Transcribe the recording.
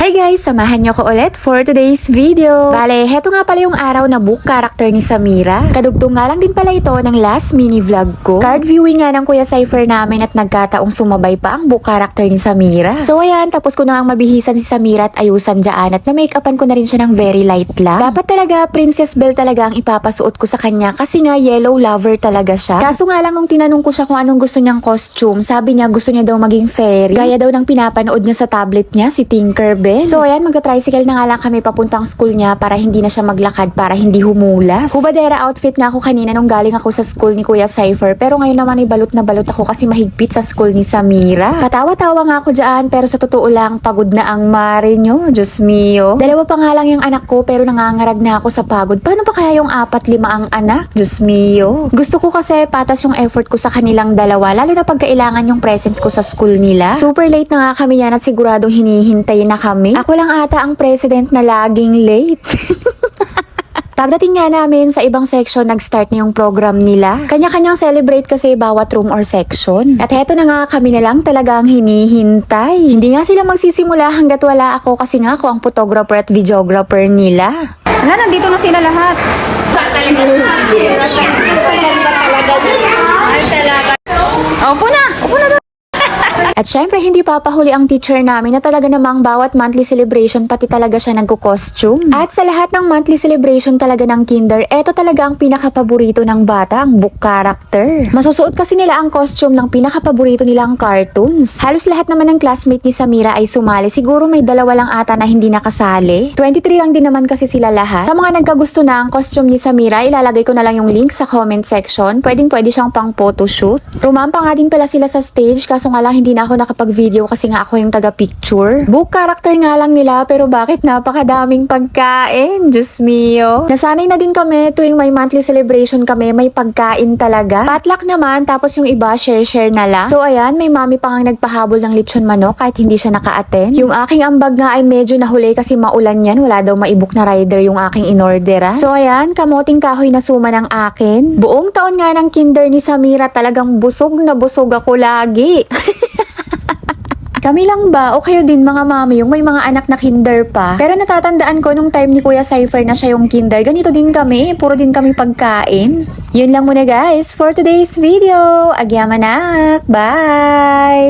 Hi guys! Samahan niyo ko ulit for today's video. Bale, heto nga pala yung araw na book character ni Samira. Kadugtong nga lang din pala ito ng last mini vlog ko. Card viewing nga ng Kuya Cypher namin at nagkataong sumabay pa ang book character ni Samira. So ayan, tapos ko na ang mabihisan si Samira at ayusan dyan at na-makeupan ko na rin siya ng very light lang. Dapat talaga Princess Belle talaga ang ipapasuot ko sa kanya kasi nga yellow lover talaga siya. Kaso nga lang nung tinanong ko siya kung anong gusto niyang costume, sabi niya gusto niya daw maging fairy. Gaya daw ng pinapanood niya sa tablet niya, si Tinkerbell. So ayan, magka-tricycle na nga lang kami papuntang school niya para hindi na siya maglakad, para hindi humulas. Hubadera outfit nga ako kanina nung galing ako sa school ni Kuya Cypher, pero ngayon naman ay balot na balot ako kasi mahigpit sa school ni Samira. Patawa-tawa nga ako dyan, pero sa totoo lang pagod na ang mare nyo. Diyos mio. Dalawa pa nga lang yung anak ko pero nangangarag na ako sa pagod. Paano pa kaya yung 4-5 ang anak? Diyos mio. Gusto ko kasi patas yung effort ko sa kanilang dalawa, lalo na pag kailangan yung presence ko sa school nila. Super late na nga kami yan at siguradong hinihintay na kami. Ako lang ata ang president na laging late. Pagdating nga namin sa ibang section, nag-start na yung program nila. Kanya-kanyang celebrate kasi bawat room or section. At heto na nga kami na lang talagang hinihintay. Hindi nga sila magsisimula hanggat wala ako kasi nga ako ang photographer at videographer nila. Wala, nandito na sila lahat. Upo na! Upo na! At syempre, hindi papahuli ang teacher namin na talaga namang bawat monthly celebration pati talaga siya nagko-costume. At sa lahat ng monthly celebration talaga ng kinder, eto talaga ang pinakapaborito ng bata, ang book character. Masusuot kasi nila ang costume ng pinakapaborito nilang cartoons. Halos lahat naman ng classmate ni Samira ay sumali. Siguro may dalawa lang ata na hindi nakasali. 23 lang din naman kasi sila lahat. Sa mga nagkagusto na ang costume ni Samira, ilalagay ko na lang yung link sa comment section. Pwede siyang pang photoshoot. Rumampa nga din pala sila sa stage, kaso nga lang hindi na ako nakapag-video kasi nga ako yung taga-picture. Book character nga lang nila pero bakit napakadaming pagkain? Diyos mio. Nasanay na din kami tuwing may monthly celebration kami, may pagkain talaga. Potluck naman, tapos yung iba share-share na lang. So ayan, may mami pa nga nagpahabol ng lechon manok kahit hindi siya naka-attend. Yung aking ambag nga ay medyo nahuli kasi maulan yan. Wala daw maibuk na rider yung aking inordera. So ayan, kamoting kahoy na suma ng akin. Buong taon nga ng kinder ni Samira talagang busog na busog ako lagi. Kami lang ba o kayo din mga mami yung may mga anak na kinder pa? Pero natatandaan ko nung time ni Kuya Cypher na siya yung kinder, ganito din kami, puro din kami pagkain. Yun lang muna guys for today's video. Agyamanak! Bye!